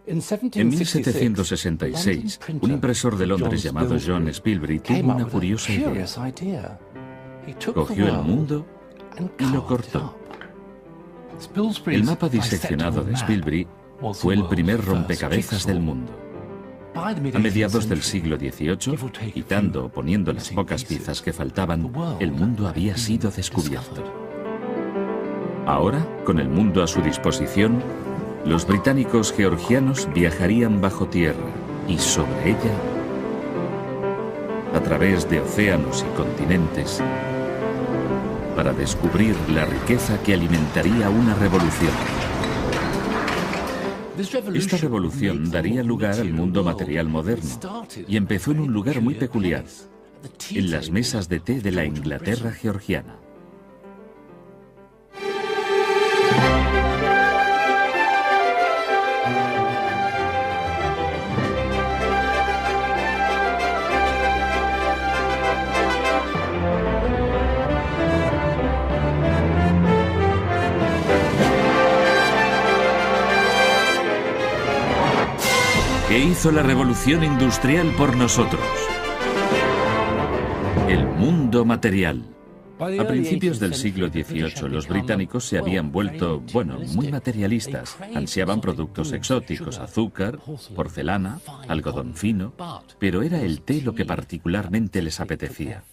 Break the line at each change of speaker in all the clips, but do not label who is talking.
En 1766, un impresor de Londres llamado John Spilsbury tuvo una curiosa idea. Cogió el mundo y lo cortó. El mapa diseccionado de Spilsbury fue el primer rompecabezas del mundo. A mediados del siglo XVIII, quitando o poniendo las pocas piezas que faltaban, el mundo había sido descubierto. Ahora, con el mundo a su disposición, los británicos georgianos viajarían bajo tierra y sobre ella, a través de océanos y continentes, para descubrir la riqueza que alimentaría una revolución. Esta revolución daría lugar al mundo material moderno y empezó en un lugar muy peculiar, en las mesas de té de la Inglaterra georgiana. ¿Qué hizo la revolución industrial por nosotros? El mundo material. A principios del siglo XVIII, los británicos se habían vuelto, muy materialistas. Ansiaban productos exóticos, azúcar, porcelana, algodón fino, pero era el té lo que particularmente les apetecía.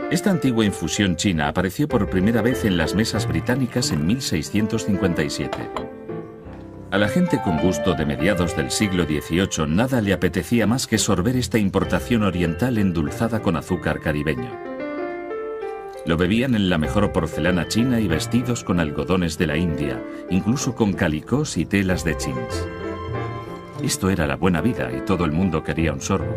Esta antigua infusión china apareció por primera vez en las mesas británicas en 1657. A la gente con gusto de mediados del siglo XVIII nada le apetecía más que sorber esta importación oriental endulzada con azúcar caribeño. Lo bebían en la mejor porcelana china y vestidos con algodones de la India, incluso con calicós y telas de chins. Esto era la buena vida y todo el mundo quería un sorbo.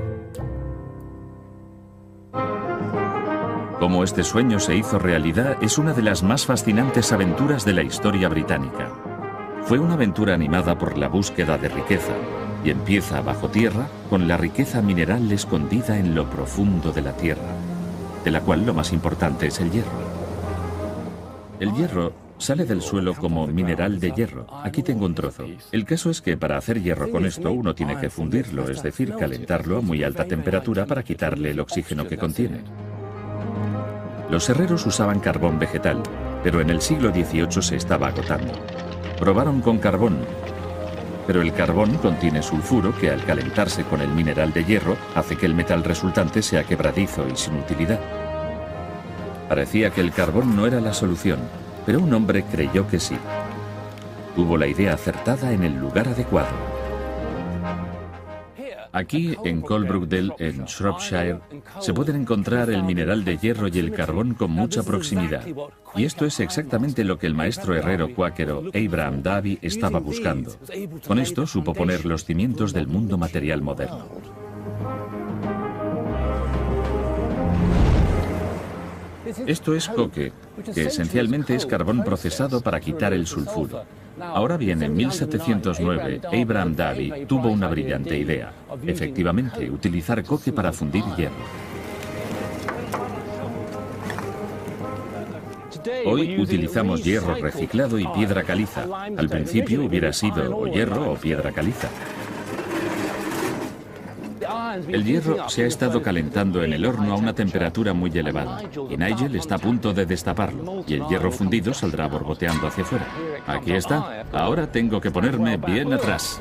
Cómo este sueño se hizo realidad es una de las más fascinantes aventuras de la historia británica. Fue una aventura animada por la búsqueda de riqueza y empieza bajo tierra con la riqueza mineral escondida en lo profundo de la tierra, de la cual lo más importante es el hierro. El hierro sale del suelo como mineral de hierro. Aquí tengo un trozo. El caso es que para hacer hierro con esto uno tiene que fundirlo, es decir, calentarlo a muy alta temperatura para quitarle el oxígeno que contiene. Los herreros usaban carbón vegetal, pero en el siglo XVIII se estaba agotando. Probaron con carbón, pero el carbón contiene sulfuro que al calentarse con el mineral de hierro hace que el metal resultante sea quebradizo y sin utilidad. Parecía que el carbón no era la solución, pero un hombre creyó que sí. Tuvo la idea acertada en el lugar adecuado. Aquí, en Coalbrookdale, en Shropshire, se pueden encontrar el mineral de hierro y el carbón con mucha proximidad. Y esto es exactamente lo que el maestro herrero cuáquero Abraham Davy estaba buscando. Con esto supo poner los cimientos del mundo material moderno. Esto es coque, que esencialmente es carbón procesado para quitar el sulfuro. Ahora bien, en 1709, Abraham Davy tuvo una brillante idea. Efectivamente, utilizar coque para fundir hierro. Hoy utilizamos hierro reciclado y piedra caliza. Al principio hubiera sido o hierro o piedra caliza. El hierro se ha estado calentando en el horno a una temperatura muy elevada y Nigel está a punto de destaparlo y el hierro fundido saldrá borboteando hacia afuera. Aquí está. Ahora tengo que ponerme bien atrás.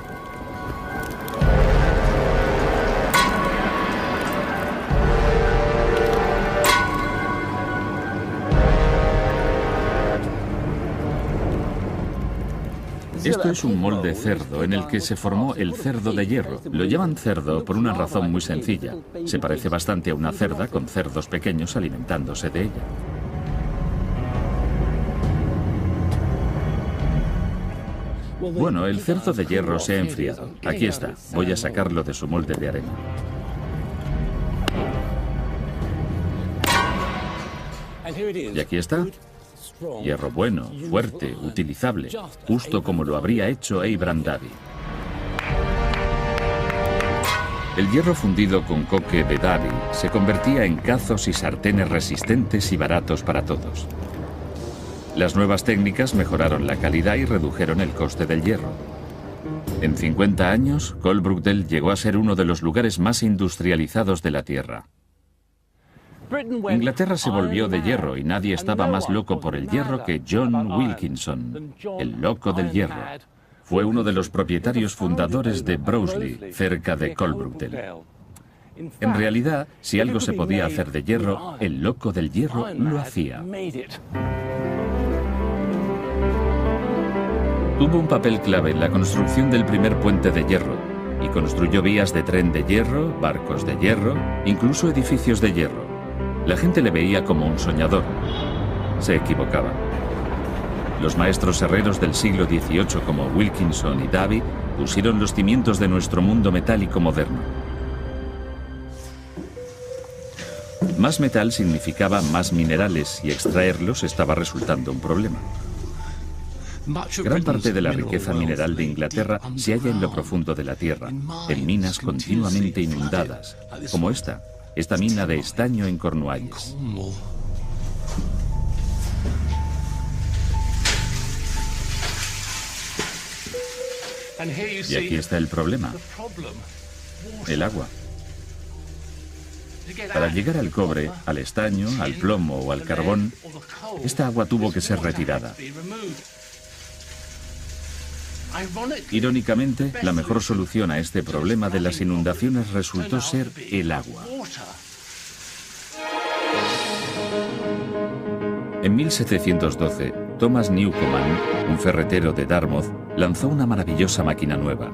Esto es un molde cerdo en el que se formó el cerdo de hierro. Lo llaman cerdo por una razón muy sencilla. Se parece bastante a una cerda con cerdos pequeños alimentándose de ella. Bueno, el cerdo de hierro se ha enfriado. Aquí está. Voy a sacarlo de su molde de arena. Y aquí está. Hierro bueno, fuerte, utilizable, justo como lo habría hecho Abraham Davy. El hierro fundido con coque de Davy se convertía en cazos y sartenes resistentes y baratos para todos. Las nuevas técnicas mejoraron la calidad y redujeron el coste del hierro. En 50 años, Coalbrookdale llegó a ser uno de los lugares más industrializados de la Tierra. Inglaterra se volvió de hierro y nadie estaba más loco por el hierro que John Wilkinson, el loco del hierro. Fue uno de los propietarios fundadores de Broseley, cerca de Coalbrookdale. En realidad, si algo se podía hacer de hierro, el loco del hierro lo hacía. Tuvo un papel clave en la construcción del primer puente de hierro y construyó vías de tren de hierro, barcos de hierro, incluso edificios de hierro. La gente le veía como un soñador. Se equivocaba. Los maestros herreros del siglo XVIII como Wilkinson y Davy pusieron los cimientos de nuestro mundo metálico moderno. Más metal significaba más minerales y extraerlos estaba resultando un problema. Gran parte de la riqueza mineral de Inglaterra se halla en lo profundo de la tierra, en minas continuamente inundadas, como esta mina de estaño en Cornualles. Y aquí está el problema: el agua. Para llegar al cobre, al estaño, al plomo o al carbón, esta agua tuvo que ser retirada. Irónicamente, la mejor solución a este problema de las inundaciones resultó ser el agua. En 1712, Thomas Newcomen, un ferretero de Dartmouth, lanzó una maravillosa máquina nueva.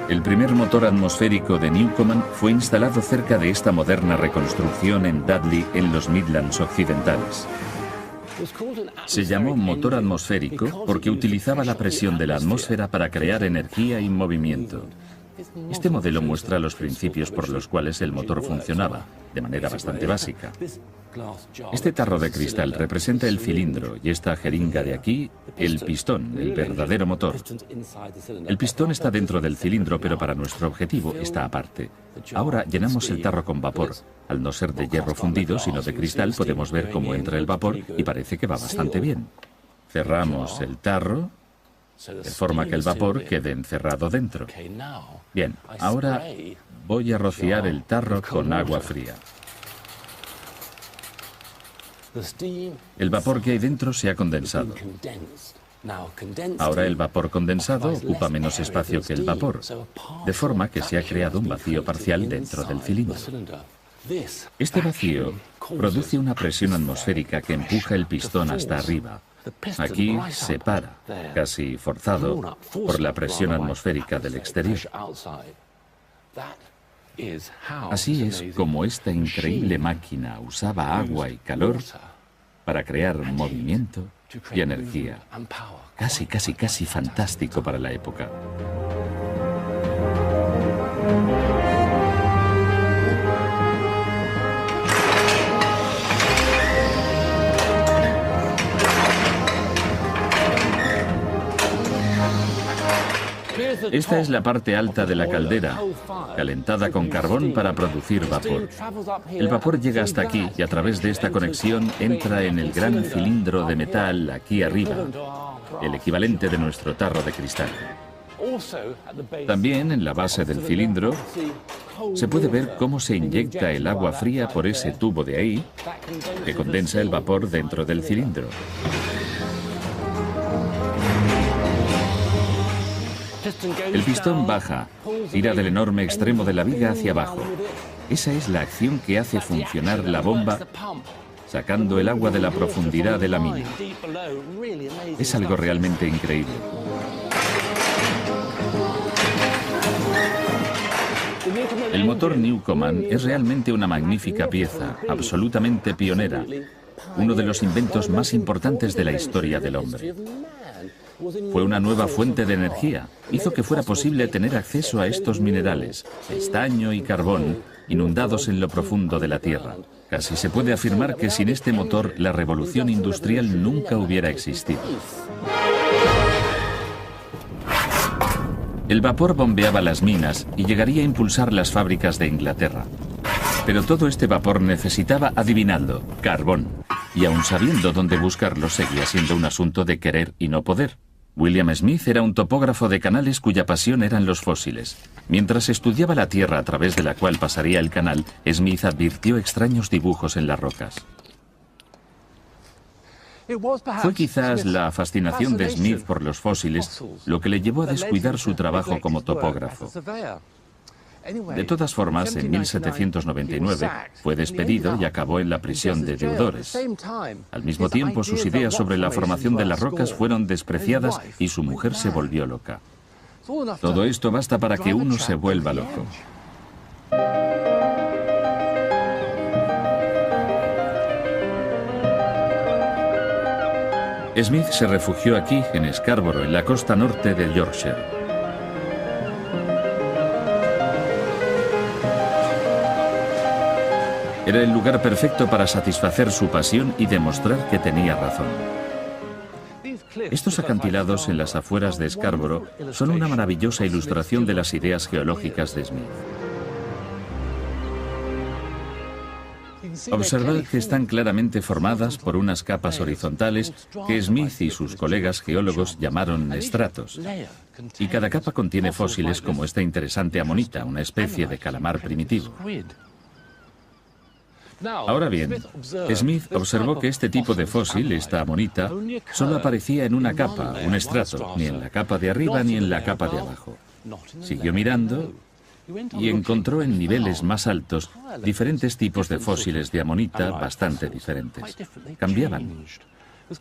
El primer motor atmosférico de Newcomen fue instalado cerca de esta moderna reconstrucción en Dudley, en los Midlands occidentales. Se llamó motor atmosférico porque utilizaba la presión de la atmósfera para crear energía y movimiento. Este modelo muestra los principios por los cuales el motor funcionaba, de manera bastante básica. Este tarro de cristal representa el cilindro y esta jeringa de aquí, el pistón, el verdadero motor. El pistón está dentro del cilindro, pero para nuestro objetivo está aparte. Ahora llenamos el tarro con vapor. Al no ser de hierro fundido, sino de cristal, podemos ver cómo entra el vapor y parece que va bastante bien. Cerramos el tarro de forma que el vapor quede encerrado dentro. Bien, ahora voy a rociar el tarro con agua fría. El vapor que hay dentro se ha condensado. Ahora el vapor condensado ocupa menos espacio que el vapor, de forma que se ha creado un vacío parcial dentro del cilindro. Este vacío produce una presión atmosférica que empuja el pistón hasta arriba. Aquí se para, casi forzado, por la presión atmosférica del exterior. Así es como esta increíble máquina usaba agua y calor para crear movimiento y energía. Casi fantástico para la época. Esta es la parte alta de la caldera, calentada con carbón para producir vapor. El vapor llega hasta aquí y a través de esta conexión entra en el gran cilindro de metal aquí arriba, el equivalente de nuestro tarro de cristal. También en la base del cilindro se puede ver cómo se inyecta el agua fría por ese tubo de ahí, que condensa el vapor dentro del cilindro. El pistón baja, tira del enorme extremo de la viga hacia abajo. Esa es la acción que hace funcionar la bomba, sacando el agua de la profundidad de la mina. Es algo realmente increíble. El motor Newcomen es realmente una magnífica pieza, absolutamente pionera, uno de los inventos más importantes de la historia del hombre. Fue una nueva fuente de energía. Hizo que fuera posible tener acceso a estos minerales, estaño y carbón, inundados en lo profundo de la Tierra. Casi se puede afirmar que sin este motor la revolución industrial nunca hubiera existido. El vapor bombeaba las minas y llegaría a impulsar las fábricas de Inglaterra. Pero todo este vapor necesitaba, adivinadlo, carbón. Y aun sabiendo dónde buscarlos, seguía siendo un asunto de querer y no poder. William Smith era un topógrafo de canales cuya pasión eran los fósiles. Mientras estudiaba la tierra a través de la cual pasaría el canal, Smith advirtió extraños dibujos en las rocas. Fue quizás la fascinación de Smith por los fósiles lo que le llevó a descuidar su trabajo como topógrafo. De todas formas, en 1799 fue despedido y acabó en la prisión de deudores. Al mismo tiempo, sus ideas sobre la formación de las rocas fueron despreciadas y su mujer se volvió loca. Todo esto basta para que uno se vuelva loco. Smith se refugió aquí, en Scarborough, en la costa norte de Yorkshire. Era el lugar perfecto para satisfacer su pasión y demostrar que tenía razón. Estos acantilados en las afueras de Scarborough son una maravillosa ilustración de las ideas geológicas de Smith. Observad que están claramente formadas por unas capas horizontales que Smith y sus colegas geólogos llamaron estratos. Y cada capa contiene fósiles como esta interesante amonita, una especie de calamar primitivo. Ahora bien, Smith observó que este tipo de fósil, esta amonita, solo aparecía en una capa, un estrato, ni en la capa de arriba ni en la capa de abajo. Siguió mirando y encontró en niveles más altos diferentes tipos de fósiles de amonita bastante diferentes. Cambiaban.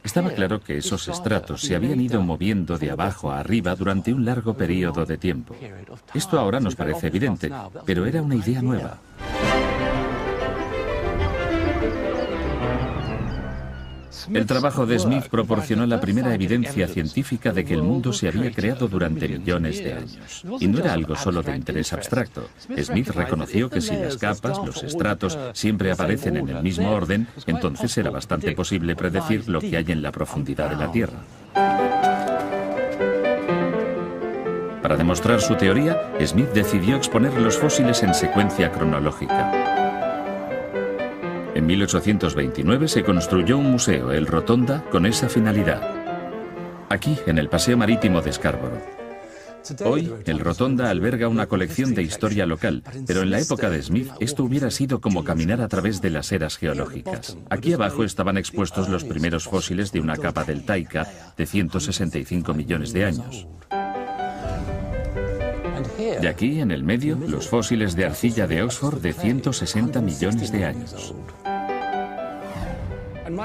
Estaba claro que esos estratos se habían ido moviendo de abajo a arriba durante un largo periodo de tiempo. Esto ahora nos parece evidente, pero era una idea nueva. El trabajo de Smith proporcionó la primera evidencia científica de que el mundo se había creado durante millones de años. Y no era algo solo de interés abstracto. Smith reconoció que si las capas, los estratos, siempre aparecen en el mismo orden, entonces era bastante posible predecir lo que hay en la profundidad de la Tierra. Para demostrar su teoría, Smith decidió exponer los fósiles en secuencia cronológica. En 1829 se construyó un museo, el Rotonda, con esa finalidad. Aquí, en el Paseo Marítimo de Scarborough. Hoy, el Rotonda alberga una colección de historia local, pero en la época de Smith esto hubiera sido como caminar a través de las eras geológicas. Aquí abajo estaban expuestos los primeros fósiles de una capa deltaica de 165 millones de años. De aquí, en el medio, los fósiles de arcilla de Oxford de 160 millones de años.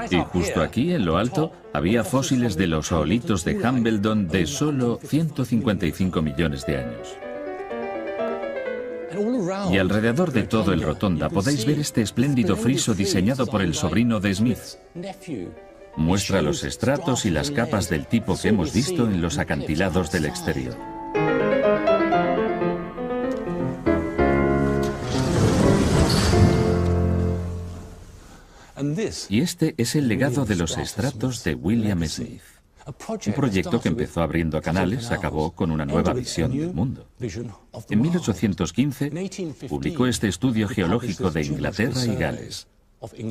Y justo aquí, en lo alto, había fósiles de los oolitos de Hambledon de solo 155 millones de años. Y alrededor de todo el Rotonda podéis ver este espléndido friso diseñado por el sobrino de Smith. Muestra los estratos y las capas del tipo que hemos visto en los acantilados del exterior. Y este es el legado de los estratos de William Smith. Un proyecto que empezó abriendo canales acabó con una nueva visión del mundo. En 1815 publicó este estudio geológico de Inglaterra y Gales.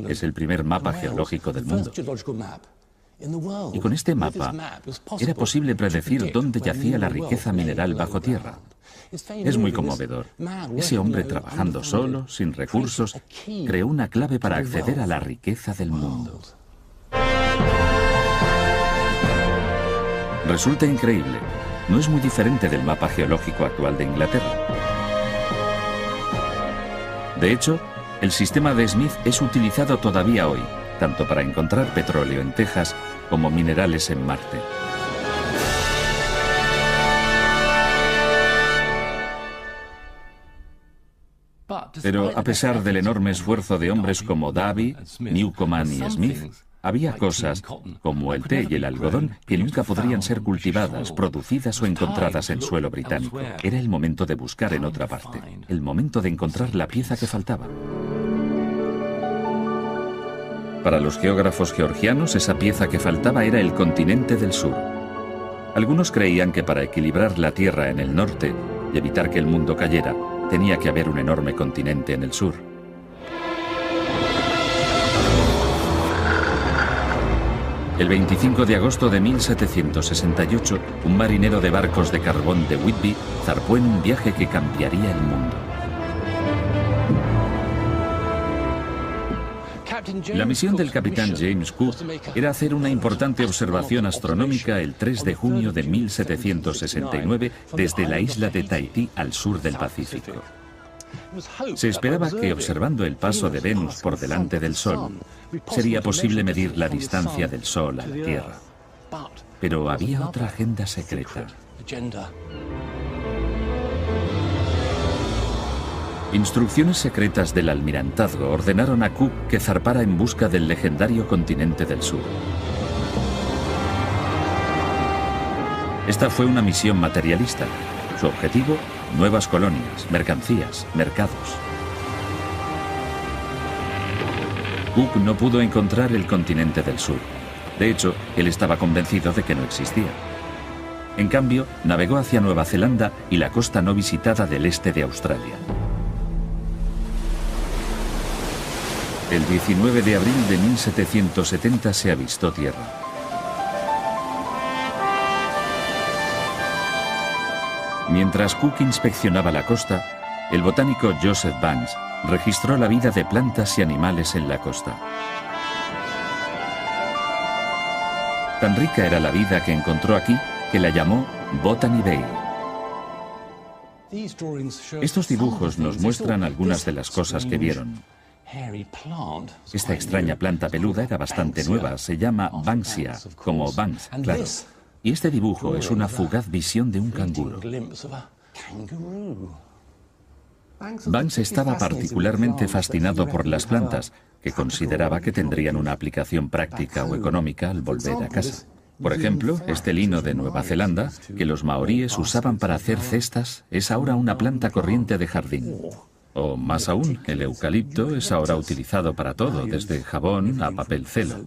Es el primer mapa geológico del mundo. Y con este mapa era posible predecir dónde yacía la riqueza mineral bajo tierra. Es muy conmovedor. Ese hombre trabajando solo, sin recursos, creó una clave para acceder a la riqueza del mundo. Resulta increíble. No es muy diferente del mapa geológico actual de Inglaterra. De hecho, el sistema de Smith es utilizado todavía hoy, tanto para encontrar petróleo en Texas como minerales en Marte. Pero a pesar del enorme esfuerzo de hombres como Davy, Newcomen y Smith, había cosas, como el té y el algodón, que nunca podrían ser cultivadas, producidas o encontradas en suelo británico. Era el momento de buscar en otra parte, el momento de encontrar la pieza que faltaba. Para los geógrafos georgianos, esa pieza que faltaba era el continente del sur. Algunos creían que para equilibrar la Tierra en el norte y evitar que el mundo cayera, tenía que haber un enorme continente en el sur. El 25 de agosto de 1768, un marinero de barcos de carbón de Whitby zarpó en un viaje que cambiaría el mundo. La misión del capitán James Cook era hacer una importante observación astronómica el 3 de junio de 1769 desde la isla de Tahití al sur del Pacífico. Se esperaba que, observando el paso de Venus por delante del Sol, sería posible medir la distancia del Sol a la Tierra. Pero había otra agenda secreta. Instrucciones secretas del almirantazgo ordenaron a Cook que zarpara en busca del legendario continente del sur. Esta fue una misión materialista. Su objetivo: nuevas colonias, mercancías, mercados. Cook no pudo encontrar el continente del sur. De hecho, él estaba convencido de que no existía. En cambio, navegó hacia Nueva Zelanda y la costa no visitada del este de Australia. El 19 de abril de 1770 se avistó tierra. Mientras Cook inspeccionaba la costa, el botánico Joseph Banks registró la vida de plantas y animales en la costa. Tan rica era la vida que encontró aquí que la llamó Botany Bay. Estos dibujos nos muestran algunas de las cosas que vieron. Esta extraña planta peluda era bastante nueva, se llama Banksia, como Banks, claro. Y este dibujo es una fugaz visión de un canguro. Banks estaba particularmente fascinado por las plantas, que consideraba que tendrían una aplicación práctica o económica al volver a casa. Por ejemplo, este lino de Nueva Zelanda, que los maoríes usaban para hacer cestas, es ahora una planta corriente de jardín. O más aún, el eucalipto es ahora utilizado para todo, desde jabón a papel celo.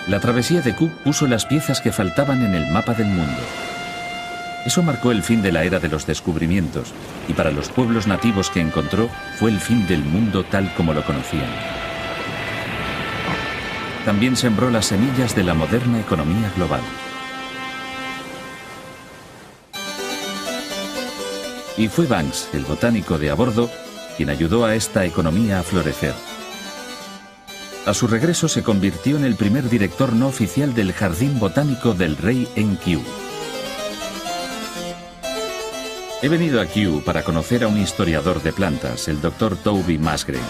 La travesía de Cook puso las piezas que faltaban en el mapa del mundo. Eso marcó el fin de la era de los descubrimientos, y para los pueblos nativos que encontró fue el fin del mundo tal como lo conocían. También sembró las semillas de la moderna economía global. Y fue Banks, el botánico de a bordo, quien ayudó a esta economía a florecer. A su regreso se convirtió en el primer director no oficial del Jardín Botánico del Rey en Kew. He venido a Kew para conocer a un historiador de plantas, el Dr. Toby Musgrave.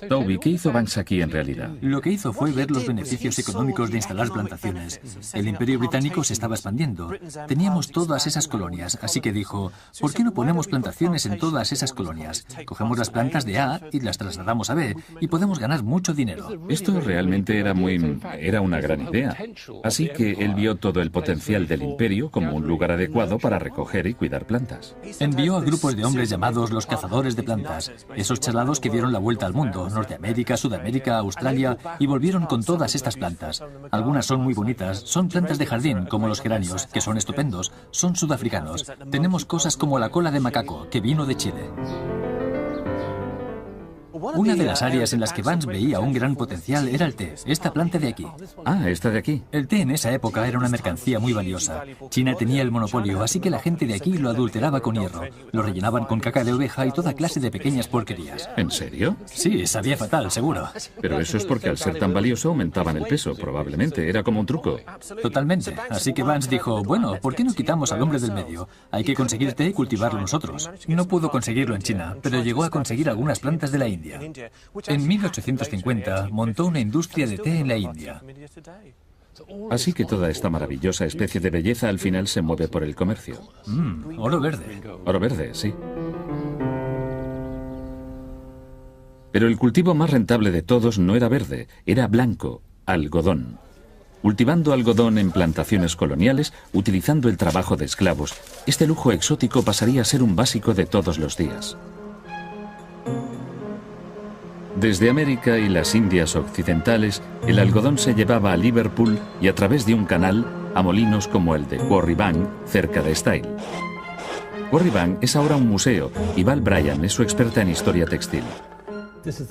Toby, ¿qué hizo Banks aquí en realidad?
Lo que hizo fue ver los beneficios económicos de instalar plantaciones. El Imperio Británico se estaba expandiendo. Teníamos todas esas colonias, así que dijo, ¿por qué no ponemos plantaciones en todas esas colonias? Cogemos las plantas de A y las trasladamos a B y podemos ganar mucho dinero.
Esto realmente era una gran idea. Así que él vio todo el potencial del imperio como un lugar adecuado para recoger y cuidar plantas.
Envió a grupos de hombres llamados los cazadores de plantas, esos chalados que dieron la vuelta al mundo, Norteamérica, Sudamérica, Australia, y volvieron con todas estas plantas. Algunas son muy bonitas, son plantas de jardín, como los geranios, que son estupendos, son sudafricanos. Tenemos cosas como la cola de macaco, que vino de Chile. Una de las áreas en las que Banks veía un gran potencial era el té, esta planta de aquí.
Ah, esta de aquí.
El té en esa época era una mercancía muy valiosa. China tenía el monopolio, así que la gente de aquí lo adulteraba con hierro. Lo rellenaban con caca de oveja y toda clase de pequeñas porquerías.
¿En serio?
Sí, sabía fatal, seguro.
Pero eso es porque al ser tan valioso aumentaban el peso, probablemente. Era como un truco.
Totalmente. Así que Banks dijo, bueno, ¿por qué no quitamos al hombre del medio? Hay que conseguir té y cultivarlo nosotros. No pudo conseguirlo en China, pero llegó a conseguir algunas plantas de la India. En 1850 montó una industria de té en la India.
Así que toda esta maravillosa especie de belleza al final se mueve por el comercio.
Oro verde.
Oro verde, sí. Pero el cultivo más rentable de todos no era verde, era blanco, algodón. Cultivando algodón en plantaciones coloniales, utilizando el trabajo de esclavos, este lujo exótico pasaría a ser un básico de todos los días. Desde América y las Indias occidentales, el algodón se llevaba a Liverpool y a través de un canal a molinos como el de Quarry Bank, cerca de Style. Quarry Bank es ahora un museo y Val Bryan es su experta en historia textil.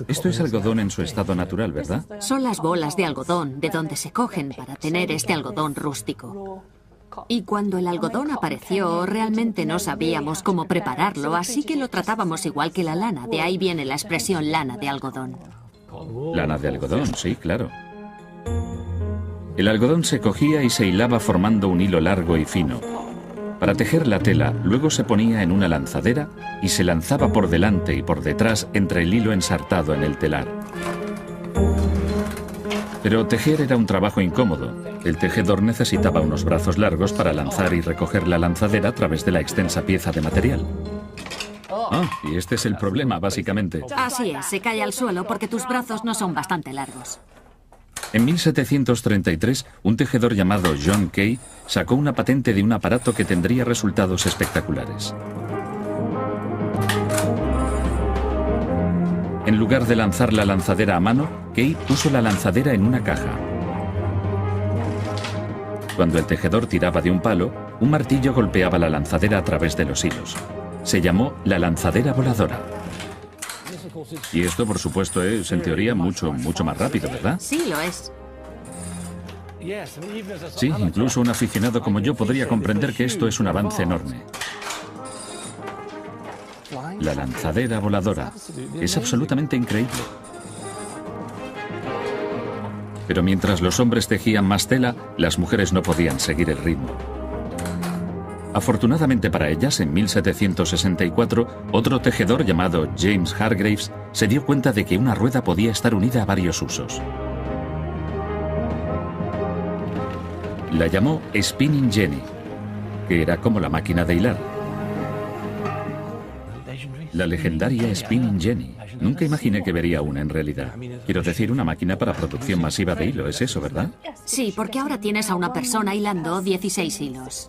Esto es algodón en su estado natural, ¿verdad?
Son las bolas de algodón de donde se cogen para tener este algodón rústico. Y cuando el algodón apareció, realmente no sabíamos cómo prepararlo, así que lo tratábamos igual que la lana. De ahí viene la expresión lana de algodón.
Lana de algodón, sí, claro. El algodón se cogía y se hilaba formando un hilo largo y fino. Para tejer la tela, luego se ponía en una lanzadera y se lanzaba por delante y por detrás entre el hilo ensartado en el telar. Pero tejer era un trabajo incómodo. El tejedor necesitaba unos brazos largos para lanzar y recoger la lanzadera a través de la extensa pieza de material. Ah, y este es el problema, básicamente.
Así es, se cae al suelo porque tus brazos no son bastante largos.
En 1733, un tejedor llamado John Kay sacó una patente de un aparato que tendría resultados espectaculares. En lugar de lanzar la lanzadera a mano, Kay puso la lanzadera en una caja. Cuando el tejedor tiraba de un palo, un martillo golpeaba la lanzadera a través de los hilos. Se llamó la lanzadera voladora. Y esto, por supuesto, es, en teoría, mucho más rápido, ¿verdad?
Sí, lo es.
Sí, incluso un aficionado como yo podría comprender que esto es un avance enorme. La lanzadera voladora es absolutamente increíble. Pero mientras los hombres tejían más tela, las mujeres no podían seguir el ritmo. Afortunadamente para ellas, en 1764, otro tejedor llamado James Hargreaves se dio cuenta de que una rueda podía estar unida a varios usos. La llamó Spinning Jenny, que era como la máquina de hilar. La legendaria Spinning Jenny. Nunca imaginé que vería una en realidad. Quiero decir, una máquina para producción masiva de hilo, ¿es eso, verdad?
Sí, porque ahora tienes a una persona hilando 16 hilos.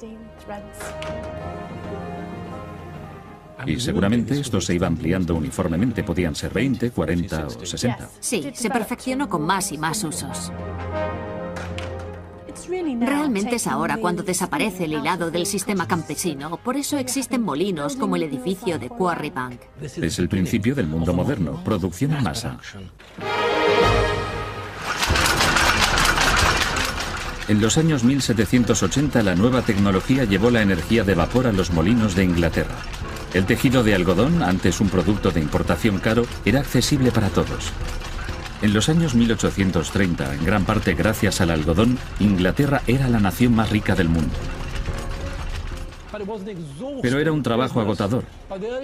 Y seguramente esto se iba ampliando uniformemente. Podían ser 20, 40 o 60.
Sí, se perfeccionó con más y más usos. Realmente es ahora cuando desaparece el hilado del sistema campesino. Por eso existen molinos como el edificio de Quarry Bank.
Es el principio del mundo moderno, producción en masa. En los años 1780 la nueva tecnología llevó la energía de vapor a los molinos de Inglaterra. El tejido de algodón, antes un producto de importación caro, era accesible para todos. En los años 1830, en gran parte gracias al algodón, Inglaterra era la nación más rica del mundo. Pero era un trabajo agotador.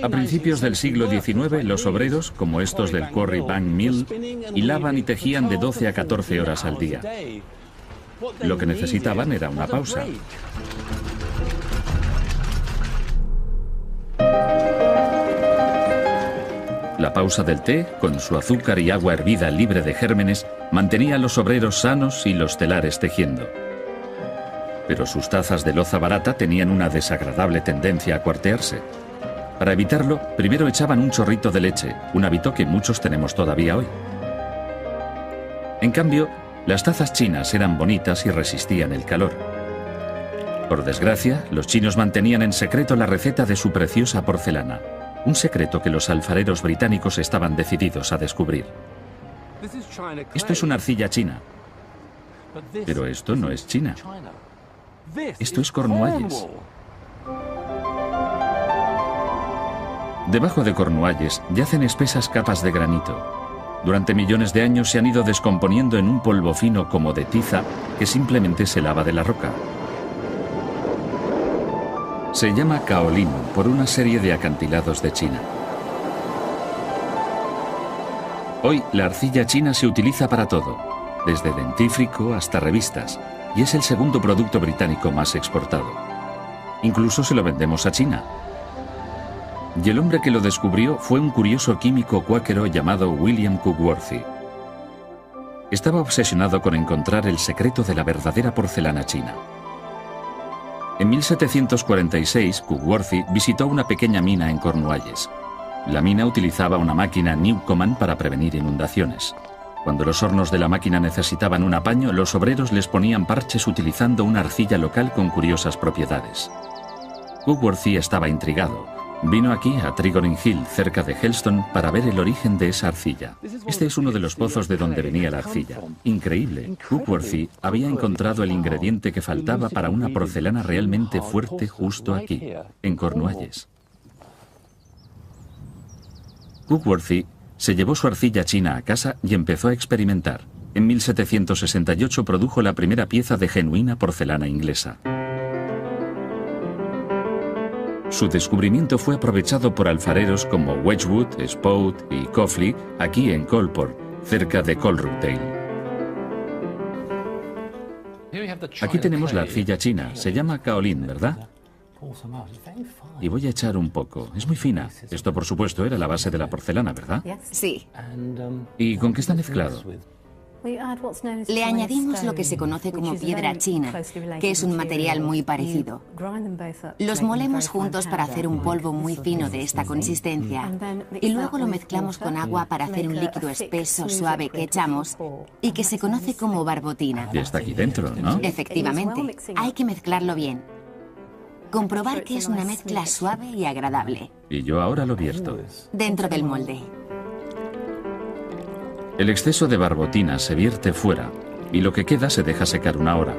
A principios del siglo XIX, los obreros, como estos del Quarry Bank Mill, hilaban y tejían de 12 a 14 horas al día. Lo que necesitaban era una pausa. La pausa del té, con su azúcar y agua hervida libre de gérmenes, mantenía a los obreros sanos y los telares tejiendo. Pero sus tazas de loza barata tenían una desagradable tendencia a cuartearse. Para evitarlo, primero echaban un chorrito de leche, un hábito que muchos tenemos todavía hoy. En cambio, las tazas chinas eran bonitas y resistían el calor. Por desgracia, los chinos mantenían en secreto la receta de su preciosa porcelana. Un secreto que los alfareros británicos estaban decididos a descubrir. Esto es una arcilla china. Pero esto no es China. Esto es Cornualles. Debajo de Cornualles yacen espesas capas de granito. Durante millones de años se han ido descomponiendo en un polvo fino como de tiza que simplemente se lava de la roca. Se llama kaolin por una serie de acantilados de China. Hoy la arcilla china se utiliza para todo, desde dentífrico hasta revistas, y es el segundo producto británico más exportado. Incluso se lo vendemos a China. Y el hombre que lo descubrió fue un curioso químico cuáquero llamado William Cookworthy. Estaba obsesionado con encontrar el secreto de la verdadera porcelana china. En 1746, Cookworthy visitó una pequeña mina en Cornualles. La mina utilizaba una máquina Newcomen para prevenir inundaciones. Cuando los hornos de la máquina necesitaban un apaño, los obreros les ponían parches utilizando una arcilla local con curiosas propiedades. Cookworthy estaba intrigado, Vino aquí, a Trigorin Hill, cerca de Helston, para ver el origen de esa arcilla. Este es uno de los pozos de donde venía la arcilla. Increíble. Cookworthy había encontrado el ingrediente que faltaba para una porcelana realmente fuerte justo aquí, en Cornualles. Cookworthy se llevó su arcilla china a casa y empezó a experimentar. En 1768 produjo la primera pieza de genuina porcelana inglesa. Su descubrimiento fue aprovechado por alfareros como Wedgwood, Spout y Coffley aquí en Colport, cerca de Colrookdale. Aquí tenemos la arcilla china, se llama kaolin, ¿verdad? Y voy a echar un poco, es muy fina. Esto, por supuesto, era la base de la porcelana, ¿verdad?
Sí.
¿Y con qué está mezclado?
Le añadimos lo que se conoce como piedra china, que es un material muy parecido. Los molemos juntos para hacer un polvo muy fino de esta consistencia y luego lo mezclamos con agua para hacer un líquido espeso, suave que echamos y que se conoce como barbotina.
Y está aquí dentro, ¿no?
Efectivamente, hay que mezclarlo bien. Comprobar que es una mezcla suave y agradable.
Y yo ahora lo vierto.
Dentro del molde.
El exceso de barbotina se vierte fuera y lo que queda se deja secar una hora.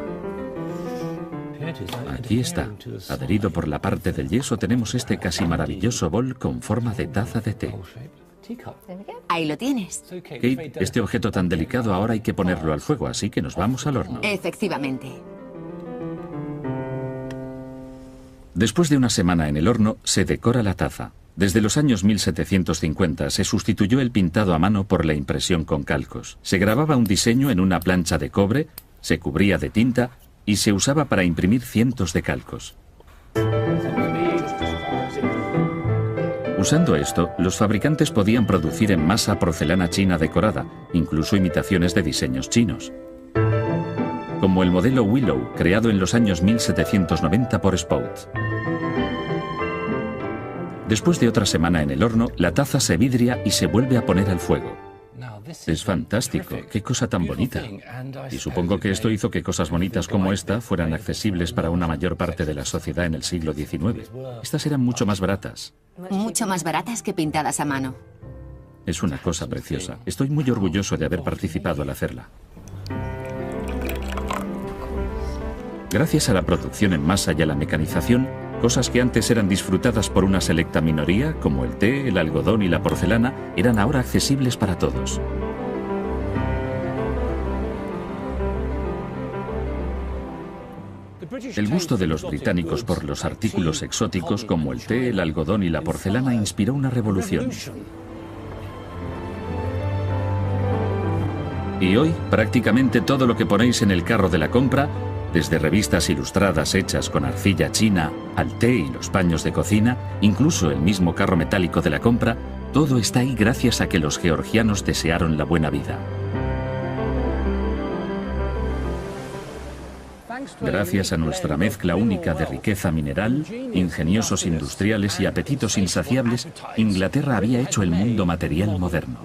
Aquí está. Adherido por la parte del yeso tenemos este casi maravilloso bol con forma de taza de té.
Ahí lo tienes.
Kate, este objeto tan delicado ahora hay que ponerlo al fuego, así que nos vamos al horno.
Efectivamente.
Después de una semana en el horno, se decora la taza. Desde los años 1750 se sustituyó el pintado a mano por la impresión con calcos. Se grababa un diseño en una plancha de cobre, se cubría de tinta y se usaba para imprimir cientos de calcos. Usando esto, los fabricantes podían producir en masa porcelana china decorada, incluso imitaciones de diseños chinos. Como el modelo Willow, creado en los años 1790 por Spout. Después de otra semana en el horno, la taza se vidria y se vuelve a poner al fuego. Es fantástico, qué cosa tan bonita. Y supongo que esto hizo que cosas bonitas como esta fueran accesibles para una mayor parte de la sociedad en el siglo XIX. Estas eran mucho más baratas.
Mucho más baratas que pintadas a mano.
Es una cosa preciosa. Estoy muy orgulloso de haber participado al hacerla. Gracias a la producción en masa y a la mecanización, cosas que antes eran disfrutadas por una selecta minoría, como el té, el algodón y la porcelana, eran ahora accesibles para todos. El gusto de los británicos por los artículos exóticos como el té, el algodón y la porcelana inspiró una revolución. Y hoy, prácticamente todo lo que ponéis en el carro de la compra, desde revistas ilustradas hechas con arcilla china, al té y los paños de cocina, incluso el mismo carro metálico de la compra, todo está ahí gracias a que los georgianos desearon la buena vida. Gracias a nuestra mezcla única de riqueza mineral, ingeniosos industriales y apetitos insaciables, Inglaterra había hecho el mundo material moderno.